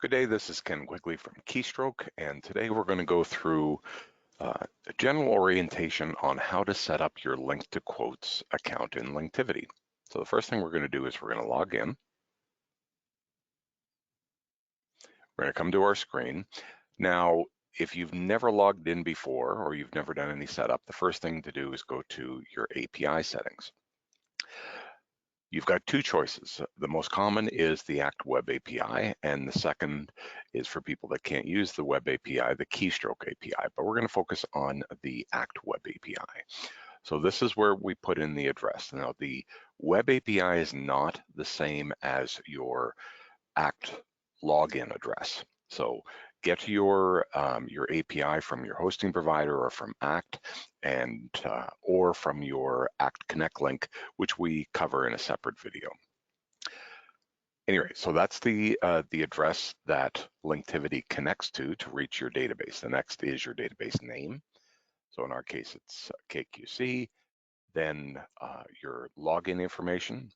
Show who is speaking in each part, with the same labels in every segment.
Speaker 1: Good day, this is Ken Quigley from Keystroke, and today we're going to go through a general orientation on how to set up your Link2quotes account in Linktivity. So the first thing we're going to do is we're going to log in. We're going to come to our screen. Now, if you've never logged in before or you've never done any setup, the first thing to do is go to your API settings. You've got two choices. The most common is the Act Web API, and the second is for people that can't use the Web API, the Keystroke API, but we're going to focus on the Act Web API. So this is where we put in the address. Now, the Web API is not the same as your Act login address. So get your API from your hosting provider or from Act, and or from your Act Connect link, which we cover in a separate video. Anyway, so that's the address that Linktivity connects to reach your database. The next is your database name. So in our case, it's KQC. Then your login information.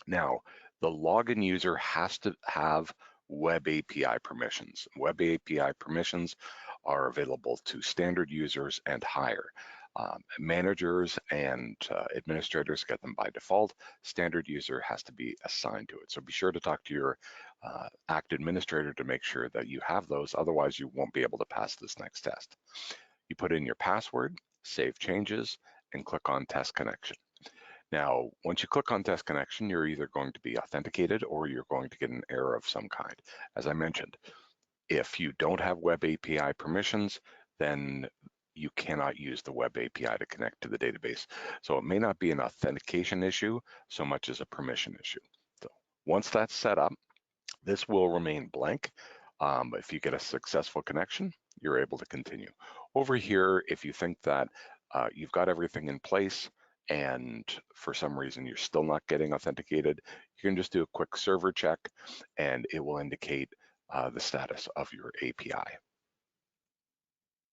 Speaker 1: Now, the login user has to have Web API permissions. Web API permissions are available to standard users and higher. Managers and administrators get them by default. Standard user has to be assigned to it. So be sure to talk to your Act administrator to make sure that you have those. Otherwise, you won't be able to pass this next test. You put in your password, save changes, and click on Test Connection. Now, once you click on Test Connection, you're either going to be authenticated or you're going to get an error of some kind. As I mentioned, if you don't have Web API permissions, then you cannot use the Web API to connect to the database. So it may not be an authentication issue so much as a permission issue. So once that's set up, this will remain blank. If you get a successful connection, you're able to continue. Over here, if you think that you've got everything in place, and for some reason you're still not getting authenticated, you can just do a quick server check and it will indicate the status of your API.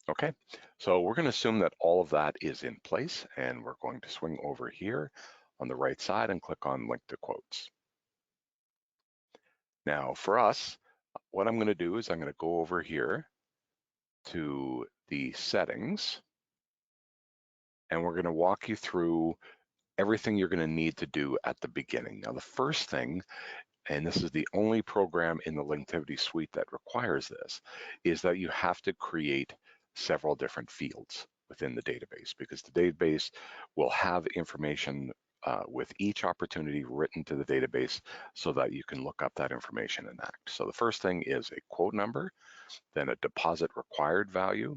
Speaker 1: Okay, so we're going to assume that all of that is in place, and we're going to swing over here on the right side and click on Link2quotes. Now for us, what I'm going to do is I'm going to go over here to the settings, and we're going to walk you through everything you're going to need to do at the beginning. Now, the first thing, and this is the only program in the Linktivity suite that requires this, is that you have to create several different fields within the database, because the database will have information with each opportunity written to the database so that you can look up that information in Act. So the first thing is a quote number, then a deposit required value,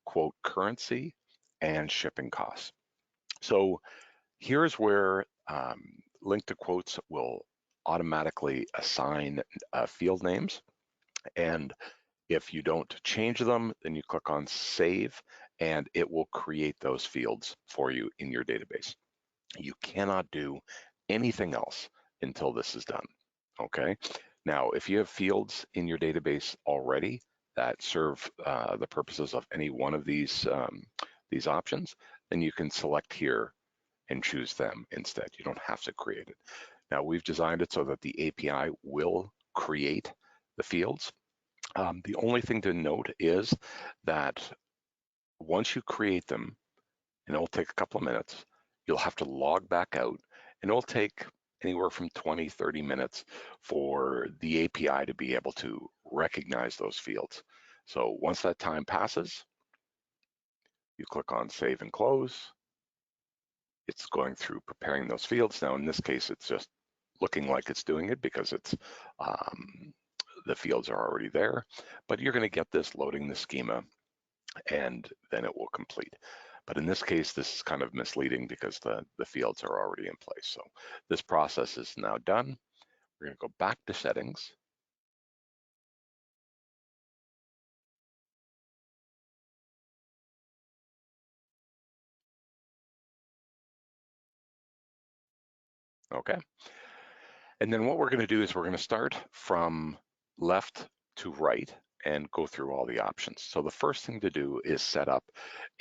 Speaker 1: quote currency, and shipping costs. So here's where Link2quotes will automatically assign field names. And if you don't change them, then you click on Save, and it will create those fields for you in your database. You cannot do anything else until this is done, okay? Now, if you have fields in your database already that serve the purposes of any one of these options, then you can select here and choose them instead. You don't have to create it. Now, we've designed it so that the API will create the fields. The only thing to note is that once you create them, and it'll take a couple of minutes, you'll have to log back out, and it'll take anywhere from 20, 30 minutes for the API to be able to recognize those fields. So once that time passes, you click on Save and Close. It's going through preparing those fields. Now, in this case, it's just looking like it's doing it because it's the fields are already there, but you're going to get this loading the schema, and then it will complete. But in this case, this is kind of misleading because the fields are already in place. So this process is now done. We're going to go back to settings. Okay. And then what we're going to do is we're going to start from left to right and go through all the options. So the first thing to do is set up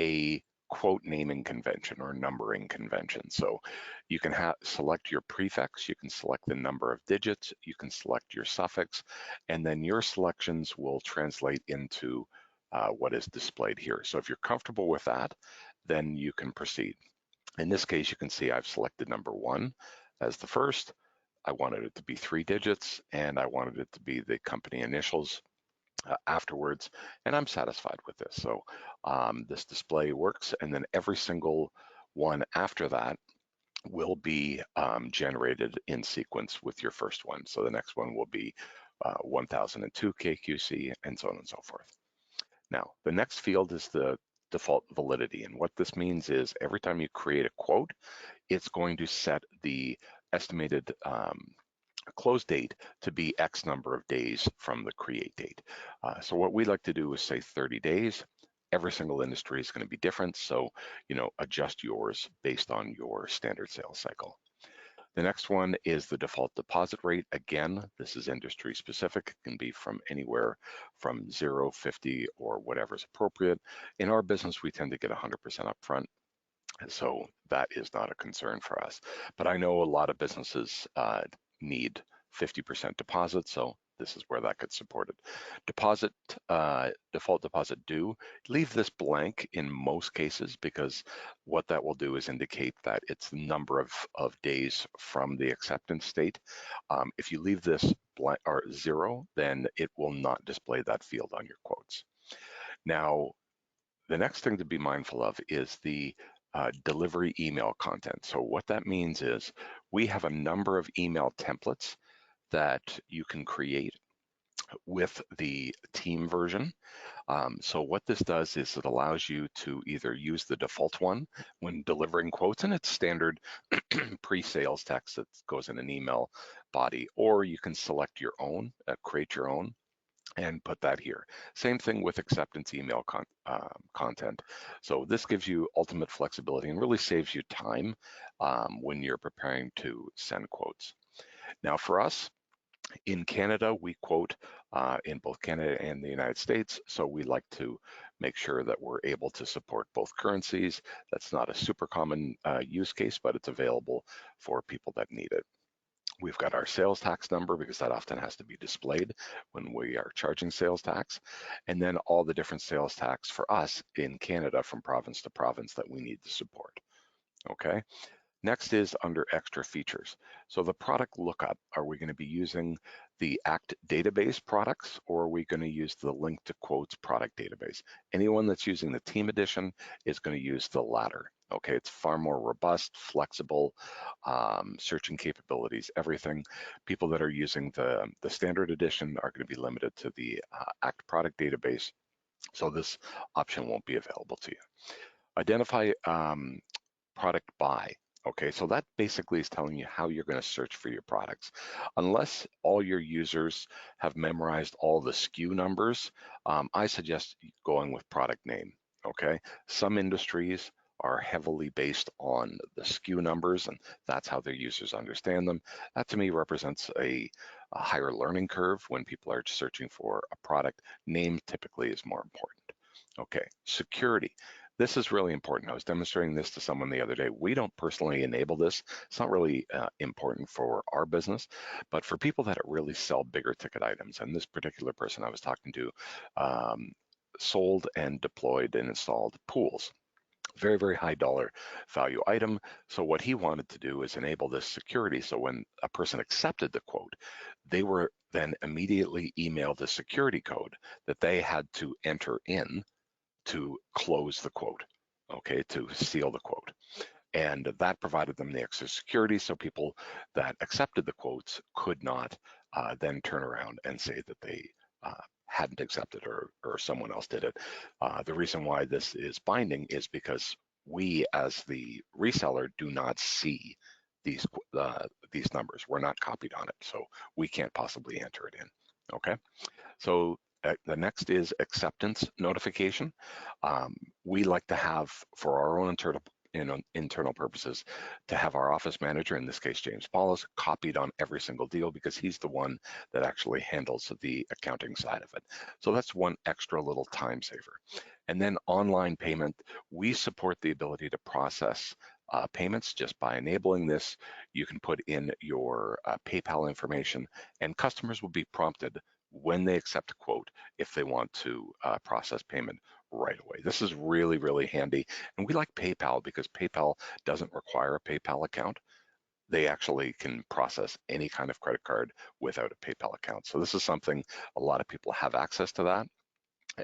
Speaker 1: a quote naming convention or numbering convention. So you can select your prefix, you can select the number of digits, you can select your suffix, and then your selections will translate into what is displayed here. So if you're comfortable with that, then you can proceed. In this case, you can see I've selected number 1 as the first. I wanted it to be 3 digits, and I wanted it to be the company initials afterwards, and I'm satisfied with this. So this display works, and then every single one after that will be generated in sequence with your first one. So the next one will be 1002 KQC, and so on and so forth. Now, the next field is the default validity, and what this means is every time you create a quote, it's going to set the estimated close date to be X number of days from the create date. So what we like to do is say 30 days. Every single industry is going to be different, so adjust yours based on your standard sales cycle. The next one is the default deposit rate. Again, this is industry specific. It can be from anywhere from 0, 50, or whatever's appropriate. In our business, we tend to get 100% upfront. So that is not a concern for us. But I know a lot of businesses need 50% deposit, so this is where that gets supported. Deposit, default deposit due, leave this blank in most cases, because what that will do is indicate that it's the number of days from the acceptance state. If you leave this blank or 0, then it will not display that field on your quotes. Now, the next thing to be mindful of is the delivery email content. So what that means is we have a number of email templates that you can create with the team version. So what this does is it allows you to either use the default one when delivering quotes, and it's standard pre-sales text that goes in an email body, or you can select your own, create your own, and put that here. Same thing with acceptance email content. So this gives you ultimate flexibility and really saves you time when you're preparing to send quotes. Now for us, in Canada, we quote in both Canada and the United States, so we like to make sure that we're able to support both currencies. That's not a super common use case, but it's available for people that need it. We've got our sales tax number, because that often has to be displayed when we are charging sales tax, and then all the different sales tax for us in Canada from province to province that we need to support. Okay. Next is under extra features. So the product lookup, are we going to be using the ACT database products, or are we going to use the Link2quotes product database? Anyone that's using the team edition is going to use the latter. Okay, it's far more robust, flexible, searching capabilities, everything. People that are using the standard edition are going to be limited to the ACT product database, so this option won't be available to you. Identify product by. Okay, so that basically is telling you how you're going to search for your products. Unless all your users have memorized all the SKU numbers, I suggest going with product name. Okay, some industries are heavily based on the SKU numbers, and that's how their users understand them. That to me represents a higher learning curve when people are searching for a product. Name typically is more important. Okay, security. This is really important. I was demonstrating this to someone the other day. We don't personally enable this. It's not really important for our business, but for people that really sell bigger ticket items, and this particular person I was talking to sold and deployed and installed pools. Very, very high dollar value item. So what he wanted to do is enable this security. So when a person accepted the quote, they were then immediately emailed a security code that they had to enter in to close the quote, okay, to seal the quote. And that provided them the extra security, so people that accepted the quotes could not then turn around and say that they hadn't accepted, or someone else did it. The reason why this is binding is because we, as the reseller, do not see these numbers. We're not copied on it, so we can't possibly enter it in. Okay, so the next is acceptance notification. We like to have, for our own internal purposes, to have our office manager, in this case James Paulus, copied on every single deal, because he's the one that actually handles the accounting side of it. So that's one extra little time saver. And then online payment, we support the ability to process payments just by enabling this. You can put in your PayPal information, and customers will be prompted when they accept a quote if they want to process payment right away. This is really, really handy. And we like PayPal because PayPal doesn't require a PayPal account. They actually can process any kind of credit card without a PayPal account. So this is something a lot of people have access to that,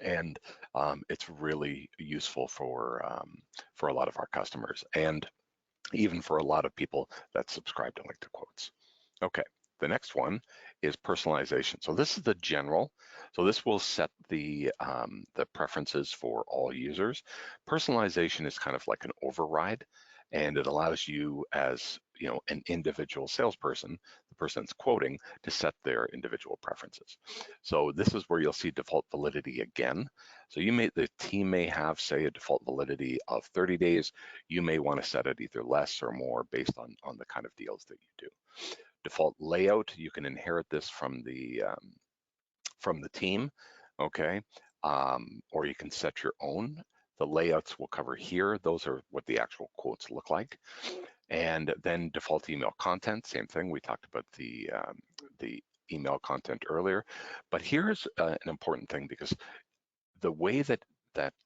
Speaker 1: and it's really useful for a lot of our customers, and even for a lot of people that subscribe to Link2quotes. Okay, the next one is personalization. So this is the general. So this will set the preferences for all users. Personalization is kind of like an override, and it allows you as an individual salesperson, the person that's quoting, to set their individual preferences. So this is where you'll see default validity again. So the team may have, say, a default validity of 30 days. You may want to set it either less or more based on the kind of deals that you do. Default layout, you can inherit this from the team, okay? Or you can set your own. The layouts we'll cover here. Those are what the actual quotes look like. And then default email content, same thing. We talked about the email content earlier. But here's an important thing, because the way that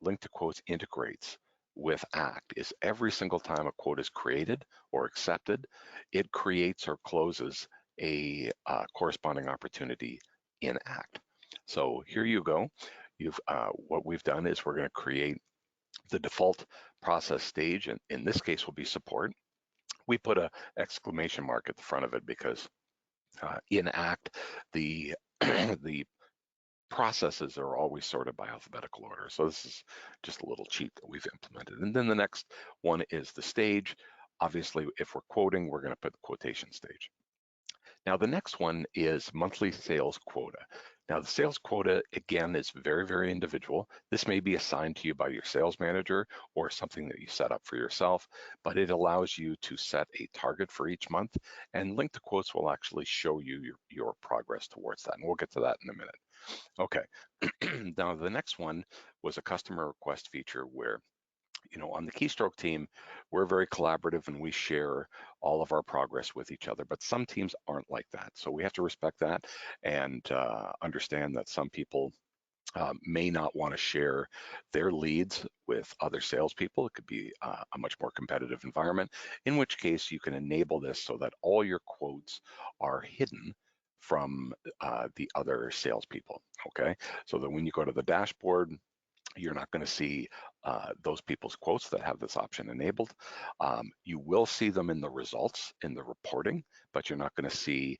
Speaker 1: Link2quotes integrates with ACT is every single time a quote is created or accepted, it creates or closes a corresponding opportunity in ACT. So here you go. What we've done is we're going to create the default process stage, and in this case will be support. We put a exclamation mark at the front of it because in ACT, the the processes are always sorted by alphabetical order. So this is just a little cheat that we've implemented. And then the next one is the stage. Obviously, if we're quoting, we're going to put the quotation stage. Now, the next one is monthly sales quota. Now, the sales quota, again, is very, very individual. This may be assigned to you by your sales manager or something that you set up for yourself, but it allows you to set a target for each month, and Link2quotes will actually show you your progress towards that. And we'll get to that in a minute. Okay, now the next one was a customer request feature where, on the keystroke team, we're very collaborative and we share all of our progress with each other, but some teams aren't like that. So we have to respect that and understand that some people may not want to share their leads with other salespeople. It could be a much more competitive environment, in which case you can enable this so that all your quotes are hidden from the other salespeople, okay? So that when you go to the dashboard, you're not going to see those people's quotes that have this option enabled. You will see them in the results, in the reporting, but you're not going to see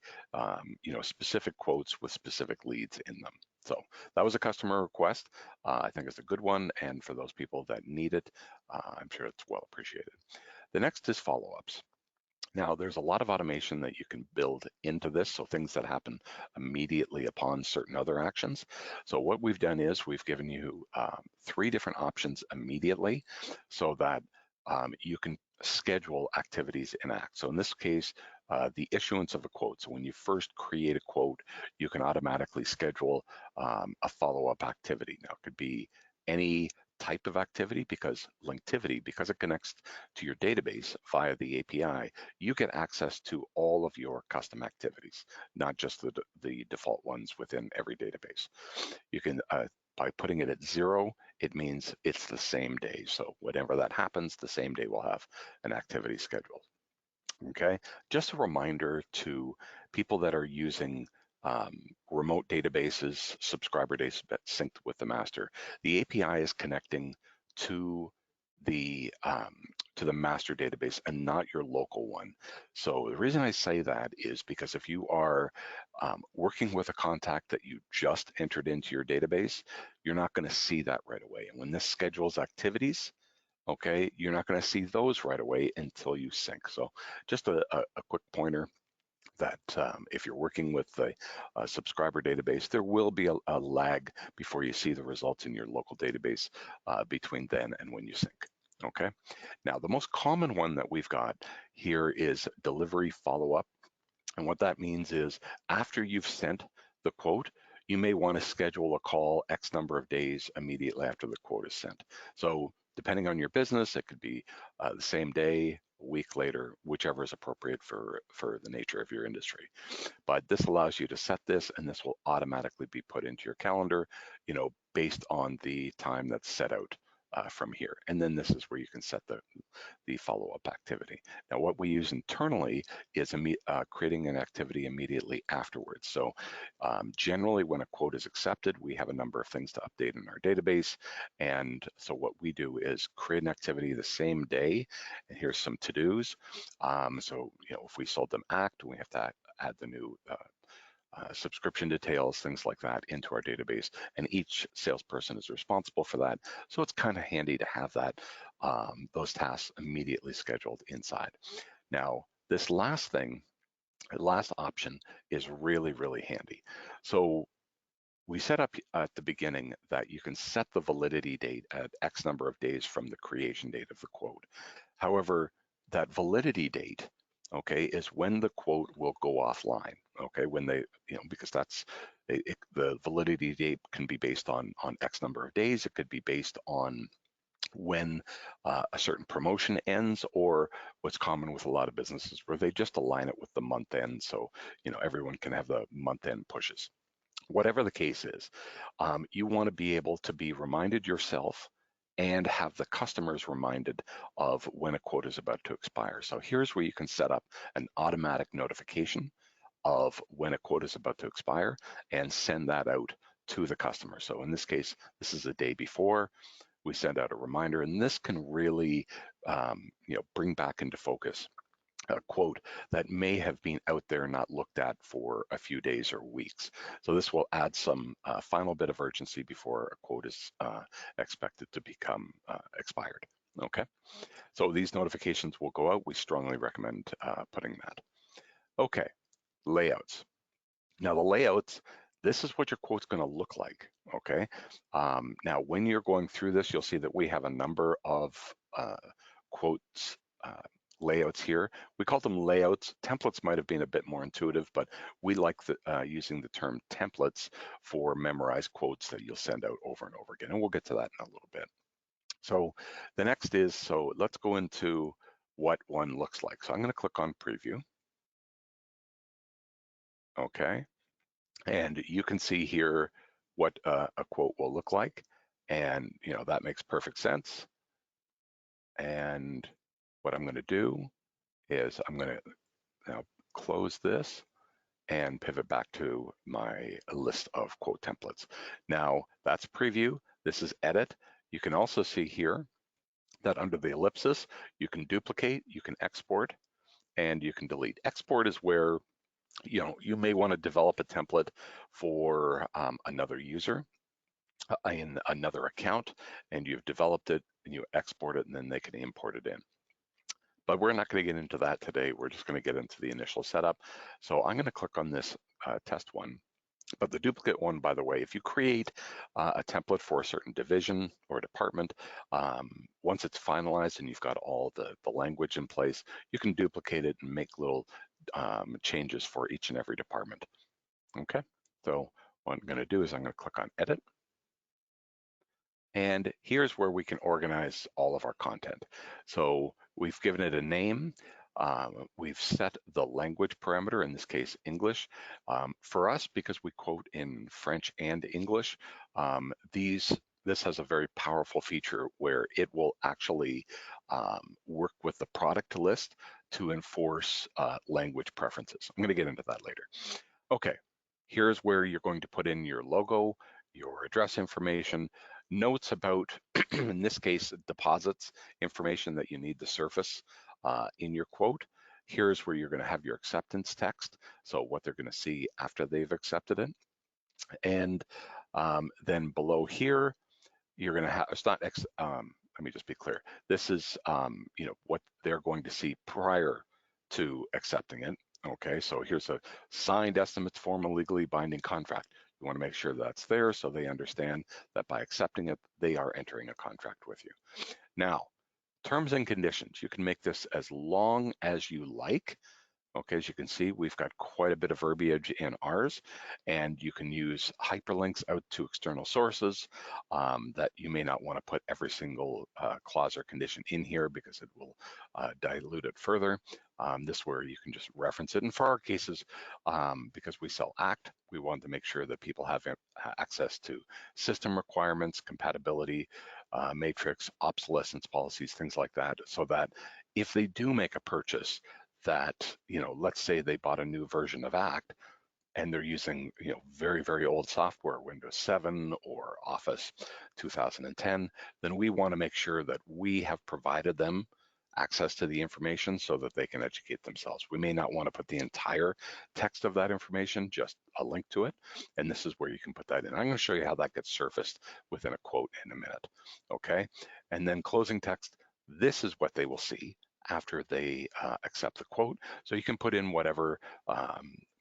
Speaker 1: specific quotes with specific leads in them. So that was a customer request. I think it's a good one, and for those people that need it, I'm sure it's well appreciated. The next is follow-ups. Now, there's a lot of automation that you can build into this, so things that happen immediately upon certain other actions. So what we've done is we've given you 3 different options immediately so that you can schedule activities in ACT. So in this case, the issuance of a quote. So when you first create a quote, you can automatically schedule a follow-up activity. Now, it could be any type of activity, because Linktivity, because it connects to your database via the API, you get access to all of your custom activities, not just the default ones within every database. You can, by putting it at 0, it means it's the same day. So whenever that happens, the same day we'll have an activity scheduled. Okay, just a reminder to people that are using remote databases, subscriber data synced with the master. The API is connecting to the master database and not your local one. So the reason I say that is because if you are working with a contact that you just entered into your database, you're not going to see that right away. And when this schedules activities, okay, you're not going to see those right away until you sync. So just a quick pointer that if you're working with a subscriber database, there will be a lag before you see the results in your local database between then and when you sync. Okay, now the most common one that we've got here is delivery follow-up. And what that means is after you've sent the quote, you may want to schedule a call X number of days immediately after the quote is sent. So depending on your business, it could be the same day, a week later, whichever is appropriate for the nature of your industry. But this allows you to set this, and this will automatically be put into your calendar, based on the time that's set out from here. And then this is where you can set the follow-up activity. Now, what we use internally is creating an activity immediately afterwards. So generally, when a quote is accepted, we have a number of things to update in our database. And so what we do is create an activity the same day. And here's some to-dos. So, if we sold them ACT, we have to add the new subscription details, things like that into our database, and each salesperson is responsible for that. So it's kind of handy to have that those tasks immediately scheduled inside. Now, this last option is really, really handy. So we set up at the beginning that you can set the validity date at X number of days from the creation date of the quote. However, that validity date, okay, is when the quote will go offline, okay, when they, because that's, the validity date can be based on X number of days. It could be based on when a certain promotion ends, or what's common with a lot of businesses where they just align it with the month end, so everyone can have the month end pushes. Whatever the case is, you want to be able to be reminded yourself and have the customers reminded of when a quote is about to expire. So here's where you can set up an automatic notification of when a quote is about to expire and send that out to the customer. So in this case, this is the day before. We send out a reminder, and this can really bring back into focus a quote that may have been out there not looked at for a few days or weeks. So this will add some final bit of urgency before a quote is expected to become expired. Okay, so these notifications will go out. We strongly recommend putting that. Okay, layouts. Now the layouts, this is what your quote's going to look like, okay? Now, when you're going through this, you'll see that we have a number of quotes layouts here. We call them layouts. Templates might have been a bit more intuitive, but we like using the term templates for memorized quotes that you'll send out over and over again, and we'll get to that in a little bit. So the next is, so let's go into what one looks like. So I'm going to click on preview. Okay, and you can see here what a quote will look like, and that makes perfect sense. And what I'm going to do is I'm going to now close this and pivot back to my list of quote templates. Now that's preview. This is edit. You can also see here that under the ellipsis, you can duplicate, you can export, and you can delete. Export is where you may want to develop a template for another user in another account, and you've developed it and you export it, and then they can import it in. But we're not going to get into that today. We're just going to get into the initial setup. So I'm going to click on this test one. But the duplicate one, by the way, if you create a template for a certain division or department, once it's finalized and you've got all the language in place, you can duplicate it and make little changes for each and every department. Okay, so what I'm going to do is I'm going to click on edit. And here's where we can organize all of our content. So we've given it a name. We've set the language parameter, in this case, English. For us, because we quote in French and English, this has a very powerful feature where it will actually work with the product list to enforce language preferences. I'm going to get into that later. Okay, here's where you're going to put in your logo, your address information, notes about, in this case, deposits, information that you need to surface in your quote. Here's where you're going to have your acceptance text, so what they're going to see after they've accepted it. And then below here, you're going to have, it's not, let me just be clear. This is, what they're going to see prior to accepting it. Okay, so here's a signed estimates form, a legally binding contract. You want to make sure that's there so they understand that by accepting it, they are entering a contract with you. Now, terms and conditions, you can make this as long as you like. Okay, as you can see, we've got quite a bit of verbiage in ours, and you can use hyperlinks out to external sources that you may not want to put every single clause or condition in here because it will dilute it further. This where you can just reference it. And for our cases, because we sell ACT, we want to make sure that people have access to system requirements, compatibility, matrix, obsolescence policies, things like that, so that if they do make a purchase, that, let's say they bought a new version of ACT and they're using, very, very old software, Windows 7 or Office 2010, then we want to make sure that we have provided them access to the information so that they can educate themselves. We may not want to put the entire text of that information, just a link to it. And this is where you can put that in. I'm going to show you how that gets surfaced within a quote in a minute. Okay. And then closing text, this is what they will see after they accept the quote. So you can put in whatever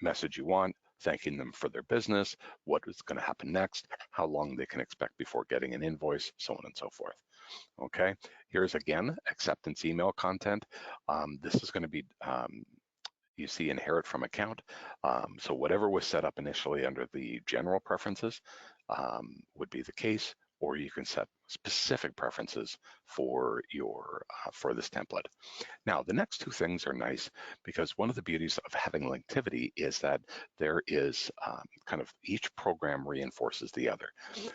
Speaker 1: message you want, thanking them for their business, what is going to happen next, how long they can expect before getting an invoice, so on and so forth. Okay, here's again, acceptance email content. This is going to be, you see, inherit from account. So whatever was set up initially under the general preferences would be the case, or you can set specific preferences for your for this template. Now, the next two things are nice because one of the beauties of having linktivity is that there is kind of each program reinforces the other.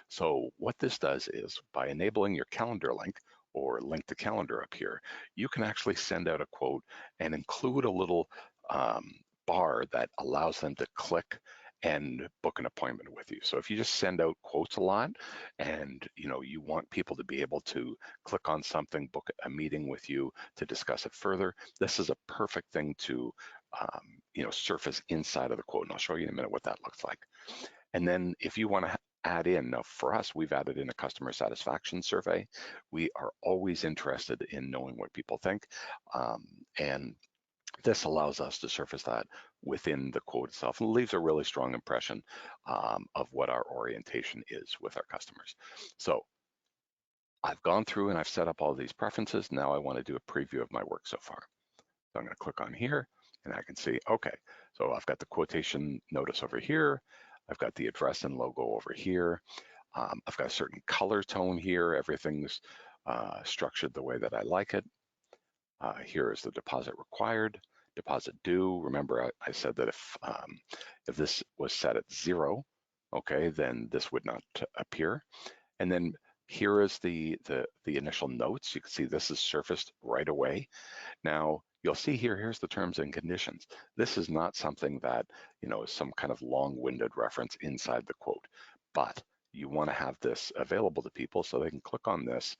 Speaker 1: So what this does is by enabling your calendar link or link to calendar up here, you can actually send out a quote and include a little bar that allows them to click and book an appointment with you. So if you just send out quotes a lot and you want people to be able to click on something, book a meeting with you to discuss it further, this is a perfect thing to surface inside of the quote. And I'll show you in a minute what that looks like. And then if you want to add in, now for us, we've added in a customer satisfaction survey. We are always interested in knowing what people think. And this allows us to surface that within the quote itself and leaves a really strong impression of what our orientation is with our customers. So I've gone through and I've set up all these preferences. Now I want to do a preview of my work so far. So I'm going to click on here and I can see, okay, so I've got the quotation notice over here. I've got the address and logo over here. I've got a certain color tone here. Everything's structured the way that I like it. Here is the deposit required, deposit due. Remember, I said that if this was set at 0, okay, then this would not appear. And then here is the initial notes. You can see this is surfaced right away. Now, you'll see here, here's the terms and conditions. This is not something that, is some kind of long-winded reference inside the quote, but you want to have this available to people so they can click on this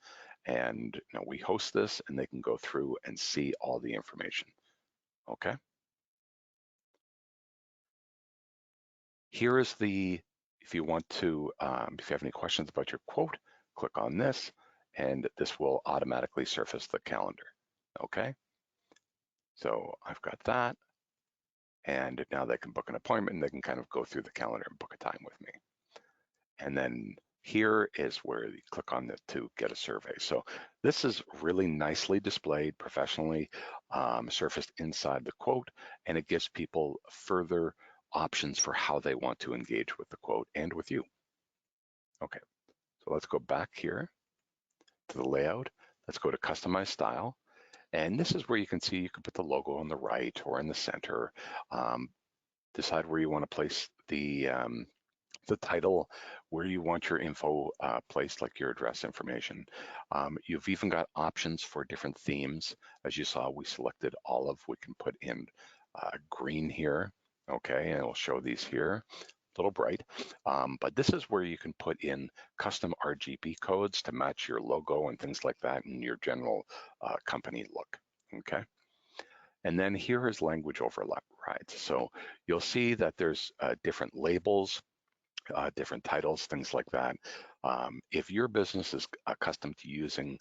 Speaker 1: and we host this and they can go through and see all the information, okay? Here is if you want to, if you have any questions about your quote, click on this and this will automatically surface the calendar, okay? So I've got that. And now they can book an appointment and they can kind of go through the calendar and book a time with me. And then here is where you click on this to get a survey. So this is really nicely displayed, professionally surfaced inside the quote, and it gives people further options for how they want to engage with the quote and with you. Okay, so let's go back here to the layout. Let's go to customize style. And this is where you can see you can put the logo on the right or in the center. Decide where you want to place the title, where you want your info placed, like your address information. You've even got options for different themes. As you saw, we selected olive. We can put in green here, okay, and it'll show these here, a little bright. But this is where you can put in custom RGB codes to match your logo and things like that and your general company look, okay? And then here is language overrides. So you'll see that there's different labels, different titles, things like that. If your business is accustomed to using,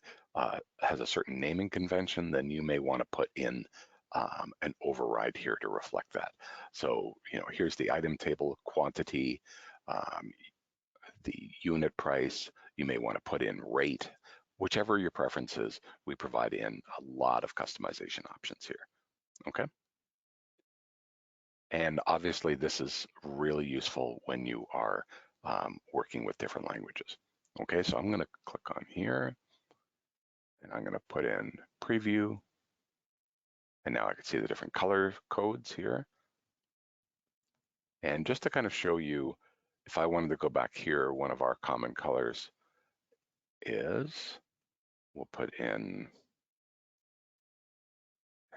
Speaker 1: has a certain naming convention, then you may want to put in an override here to reflect that. So, here's the item table, quantity, the unit price. You may want to put in rate. Whichever your preference is, we provide in a lot of customization options here, okay? And obviously this is really useful when you are working with different languages. Okay, so I'm going to click on here and I'm going to put in preview. And now I can see the different color codes here. And just to kind of show you, if I wanted to go back here, one of our common colors is, we'll put in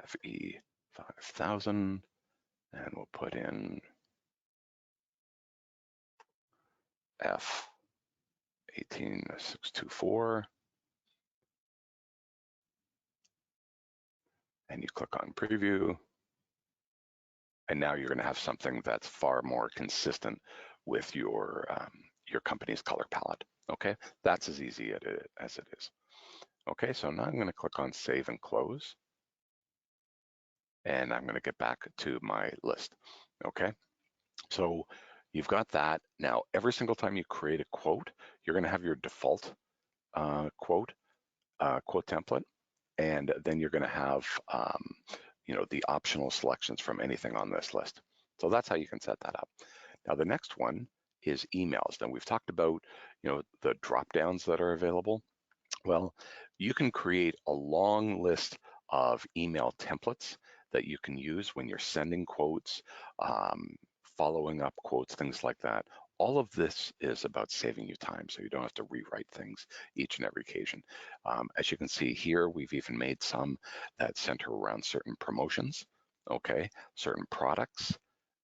Speaker 1: FE 5000, and we'll put in F 18624, and you click on preview, and now you're going to have something that's far more consistent with your company's color palette. Okay, that's as easy as it is. Okay, so now I'm going to click on save and close, and I'm going to get back to my list. Okay, so you've got that. Now, every single time you create a quote, you're going to have your default quote template, and then you're going to have the optional selections from anything on this list. So that's how you can set that up. Now, the next one is emails. Now, we've talked about the drop downs that are available. Well, you can create a long list of email templates that you can use when you're sending quotes, following up quotes, things like that. All of this is about saving you time, so you don't have to rewrite things each and every occasion. As you can see here, we've even made some that center around certain promotions, okay, certain products.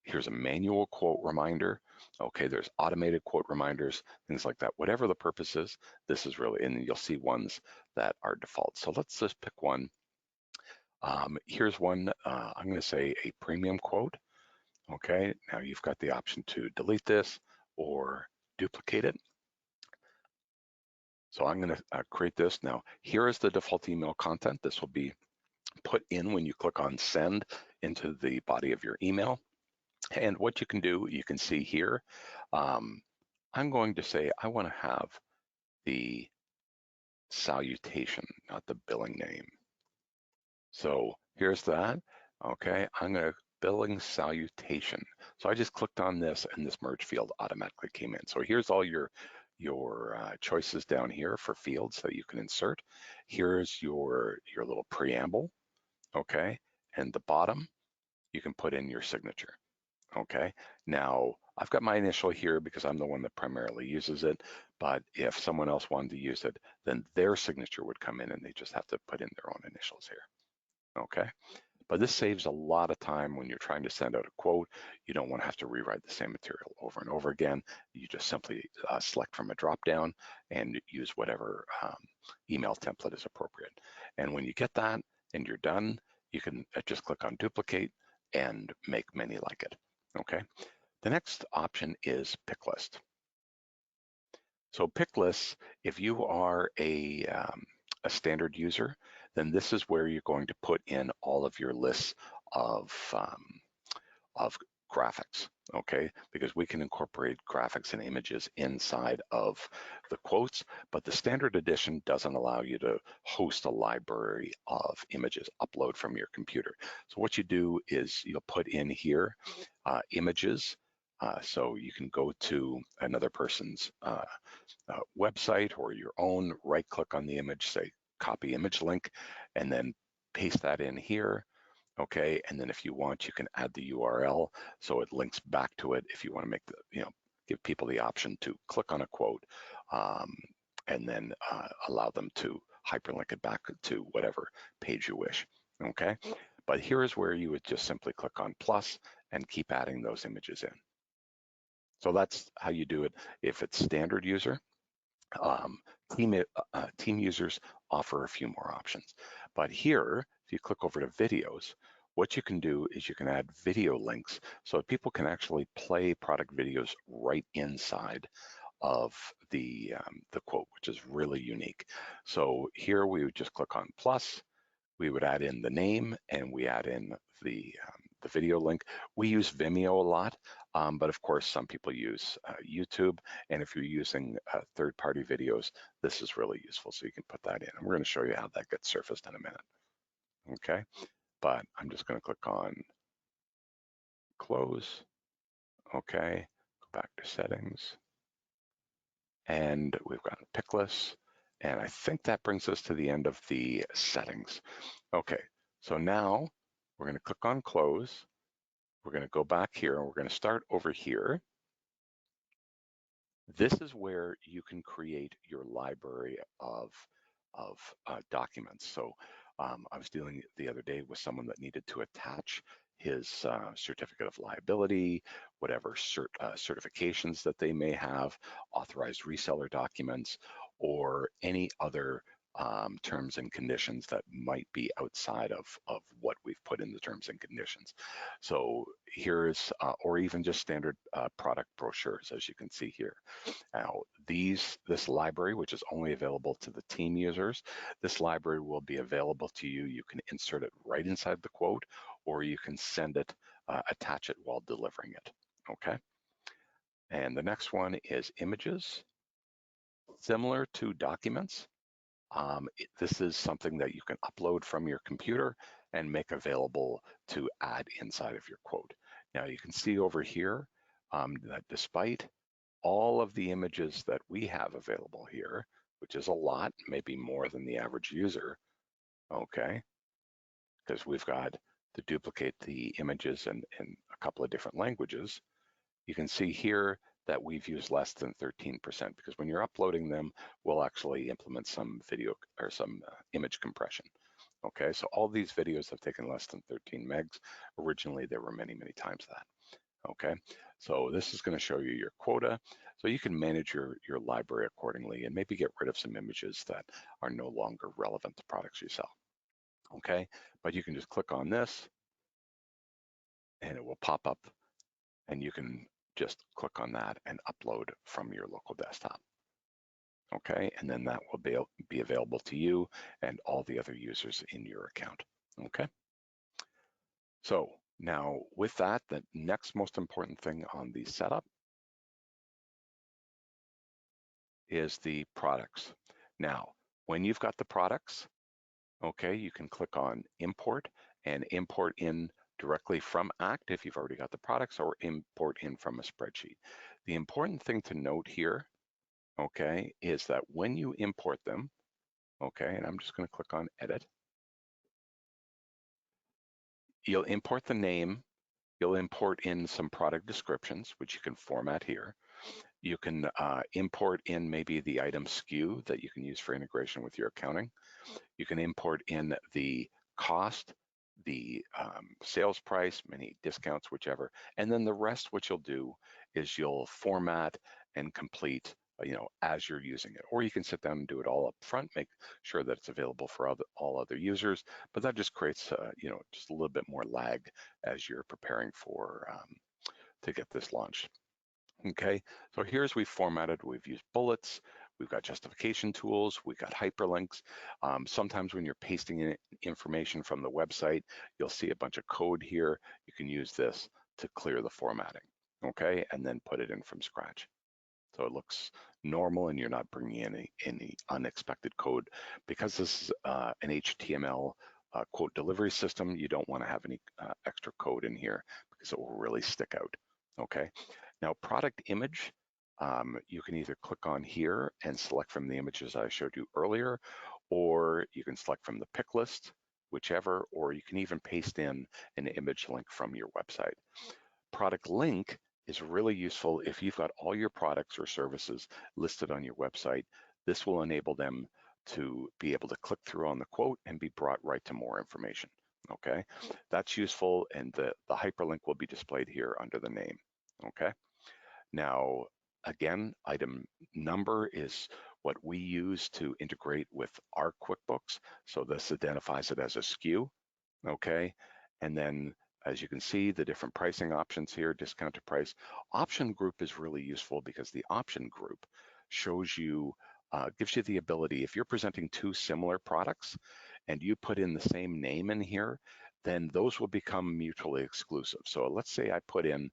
Speaker 1: Here's a manual quote reminder. Okay, there's automated quote reminders, things like that. Whatever the purpose is, this is really, and you'll see ones that are default. So let's just pick one. Here's one, I'm going to say a premium quote. Okay, now you've got the option to delete this or duplicate it. So I'm going to create this. Now, here is the default email content. This will be put in when you click on send into the body of your email. And what you can do, you can see here, I'm going to say I want to have the salutation, not the billing name. So here's that. Okay, I'm going to billing salutation. So I just clicked on this and this merge field automatically came in. So here's all your choices down here for fields that you can insert. Here's your little preamble, okay? And the bottom, you can put in your signature, okay? Now, I've got my initial here because I'm the one that primarily uses it, but if someone else wanted to use it, then their signature would come in and they just have to put in their own initials here, okay? But this saves a lot of time when you're trying to send out a quote. You don't want to have to rewrite the same material over and over again. You just simply select from a drop-down and use whatever email template is appropriate. And when you get that and you're done, you can just click on duplicate and make many like it, okay? The next option is pick list. So pick lists, if you are a standard user, then this is where you're going to put in all of your lists of graphics, okay? Because we can incorporate graphics and images inside of the quotes, but the standard edition doesn't allow you to host a library of images, upload from your computer. So what you do is you'll put in here images. So you can go to another person's website or your own, right click on the image, say copy image link, and then paste that in here. Okay, and then if you want, you can add the URL so it links back to it. If you want to make the, give people the option to click on a quote and then allow them to hyperlink it back to whatever page you wish. Okay, but here is where you would just simply click on plus and keep adding those images in. So that's how you do it if it's standard user. Team users offer a few more options. But here, if you click over to videos, what you can do is you can add video links so people can actually play product videos right inside of the quote, which is really unique. So here we would just click on plus, we would add in the name, and we add in the video link. We use Vimeo a lot, but of course some people use YouTube, and if you're using third-party videos, this is really useful, so you can put that in. And we're going to show you how that gets surfaced in a minute, okay? But I'm just going to click on close. Okay, go back to settings. And we've got pick lists. And I think that brings us to the end of the settings. Okay, so now we're going to click on close. We're going to go back here and we're going to start over here. This is where you can create your library of documents. So I was dealing the other day with someone that needed to attach his certificate of liability, whatever certifications that they may have, authorized reseller documents, or any other terms and conditions that might be outside of what we've put in the terms and conditions. So here's, or even just standard product brochures, as you can see here. Now, this library, which is only available to the team users, this library will be available to you. You can insert it right inside the quote, or you can send it, attach it while delivering it, okay? And the next one is images. Similar to documents, this is something that you can upload from your computer and make available to add inside of your quote. Now, you can see over here that despite all of the images that we have available here, which is a lot, maybe more than the average user, okay? Because we've got to duplicate the images in a couple of different languages. You can see here that we've used less than 13% because when you're uploading them, we'll actually implement some video or some image compression. Okay, so all these videos have taken less than 13 megs. Originally, there were many, many times that. Okay, so this is going to show you your quota, so you can manage your library accordingly and maybe get rid of some images that are no longer relevant to products you sell. Okay, but you can just click on this and it will pop up and you can just click on that and upload from your local desktop. Okay, and then that will be available to you and all the other users in your account. Okay, so now with that, the next most important thing on the setup is the products. Now, when you've got the products, okay, you can click on import and import in directly from ACT if you've already got the products, or import in from a spreadsheet. The important thing to note here, okay, is that when you import them, okay, and I'm just going to click on edit, you'll import the name, you'll import in some product descriptions, which you can format here. You can import in maybe the item SKU that you can use for integration with your accounting. You can import in the cost, the sales price, many discounts, whichever. And then the rest, what you'll do is you'll format and complete, as you're using it. Or you can sit down and do it all up front, make sure that it's available for all other users. But that just creates, just a little bit more lag as you're preparing for to get this launched. Okay, so here's we've formatted, we've used bullets, we've got justification tools, we've got hyperlinks. Sometimes when you're pasting in information from the website, you'll see a bunch of code here. You can use this to clear the formatting, okay, and then put it in from scratch. So it looks normal and you're not bringing in any unexpected code. Because this is an HTML quote delivery system, you don't want to have any extra code in here because it will really stick out, okay? Now, product image, you can either click on here and select from the images I showed you earlier, or you can select from the pick list, whichever, or you can even paste in an image link from your website. Product link is really useful if you've got all your products or services listed on your website. This will enable them to be able to click through on the quote and be brought right to more information, okay? That's useful, and the hyperlink will be displayed here under the name, okay? Now, again, item number is what we use to integrate with our QuickBooks. So this identifies it as a SKU, okay? And then as you can see, the different pricing options here, discounted price. Option group is really useful because the option group shows you, gives you the ability, if you're presenting two similar products and you put in the same name in here, then those will become mutually exclusive. So let's say I put in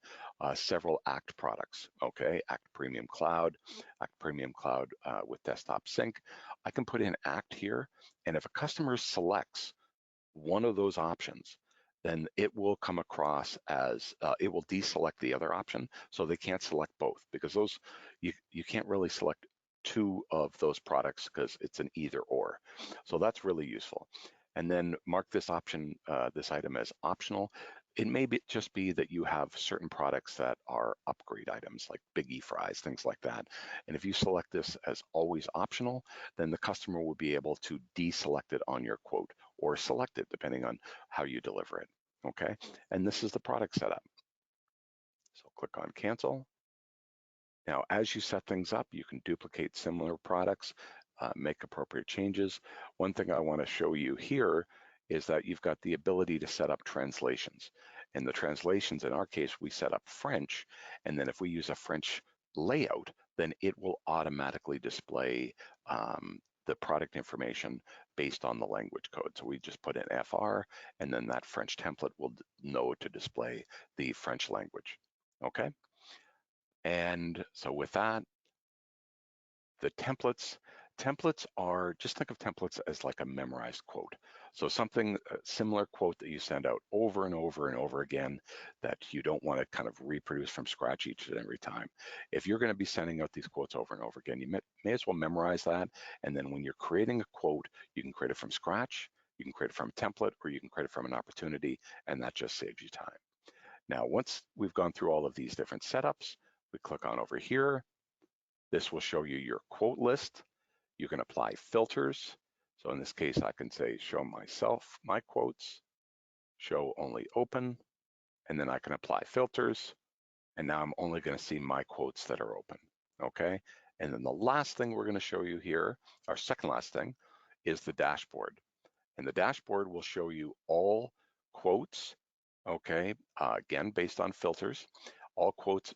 Speaker 1: several ACT products, okay? ACT Premium Cloud, ACT Premium Cloud with Desktop Sync. I can put in ACT here, and if a customer selects one of those options, then it will come across as, it will deselect the other option, so they can't select both, because those, you can't really select two of those products because it's an either or. So that's really useful. And then mark this option, this item as optional. It may just be that you have certain products that are upgrade items, like Big E fries, things like that. And if you select this as always optional, then the customer will be able to deselect it on your quote, or select it depending on how you deliver it, okay? And this is the product setup. So click on cancel. Now, as you set things up, you can duplicate similar products, make appropriate changes. One thing I want to show you here is that you've got the ability to set up translations. And the translations, in our case, we set up French, and then if we use a French layout, then it will automatically display the product information based on the language code. So we just put in FR, and then that French template will know to display the French language, okay? And so with that, the templates are, just think of templates as like a memorized quote. So something, a similar quote that you send out over and over and over again that you don't want to kind of reproduce from scratch each and every time. If you're going to be sending out these quotes over and over again, you may as well memorize that. And then when you're creating a quote, you can create it from scratch, you can create it from a template, or you can create it from an opportunity, and that just saves you time. Now, once we've gone through all of these different setups, we click on over here. This will show you your quote list. You can apply filters. So in this case, I can say show myself, my quotes, show only open, and then I can apply filters. And now I'm only going to see my quotes that are open, okay? And then the last thing we're going to show you here, our second last thing, is the dashboard. And the dashboard will show you all quotes, okay, again, based on filters, all quotes,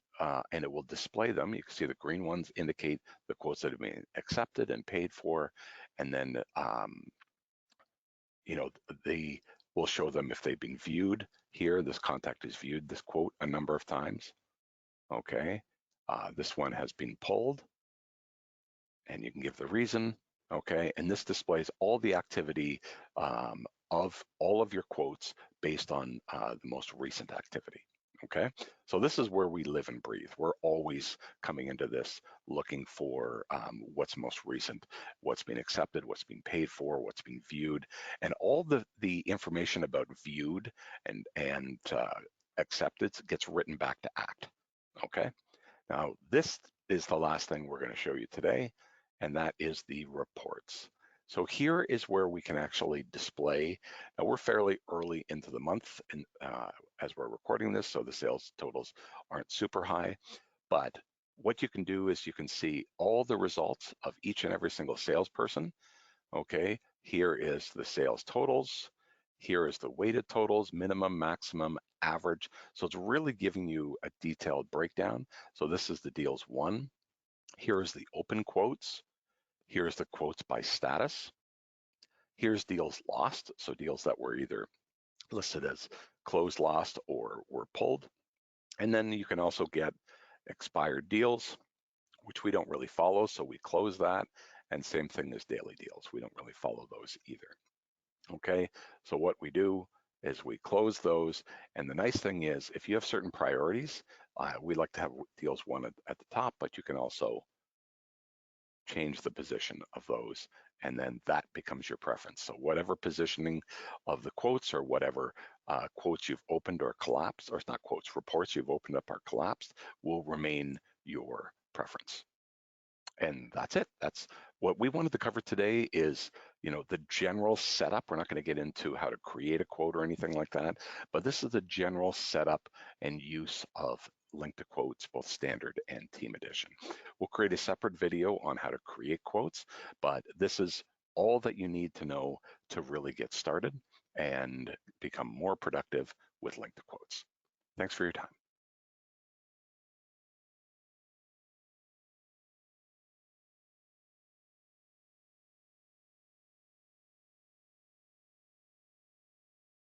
Speaker 1: and it will display them. You can see the green ones indicate the quotes that have been accepted and paid for, and then, you know, we'll show them if they've been viewed. Here, this contact is viewed this quote a number of times, okay? This one has been pulled, and you can give the reason, okay? And this displays all the activity of all of your quotes based on the most recent activity, okay? So this is where we live and breathe. We're always coming into this looking for what's most recent, what's been accepted, what's been paid for, what's been viewed, and all the information about viewed and accepted gets written back to ACT, okay? Now, this is the last thing we're going to show you today, and that is the reports. So here is where we can actually display. Now, we're fairly early into the month as we're recording this, so the sales totals aren't super high, but what you can do is you can see all the results of each and every single salesperson, okay? Here is the sales totals. Here is the weighted totals, minimum, maximum, average. So it's really giving you a detailed breakdown. So this is the deals won. Here is the open quotes. Here's the quotes by status. Here's deals lost. So deals that were either listed as closed, lost, or were pulled. And then you can also get expired deals, which we don't really follow. So we close that. And same thing as daily deals. We don't really follow those either. Okay, so what we do is we close those, and the nice thing is if you have certain priorities, we like to have deals won at the top, but you can also change the position of those, and then that becomes your preference. So whatever positioning of the quotes, or whatever quotes you've opened or collapsed, or it's not quotes, reports you've opened up or collapsed, will remain your preference. And that's it. That's what we wanted to cover today is, you know, the general setup. We're not going to get into how to create a quote or anything like that, but this is the general setup and use of Link2quotes, both standard and team edition. We'll create a separate video on how to create quotes, but this is all that you need to know to really get started and become more productive with Link2quotes. Thanks for your time.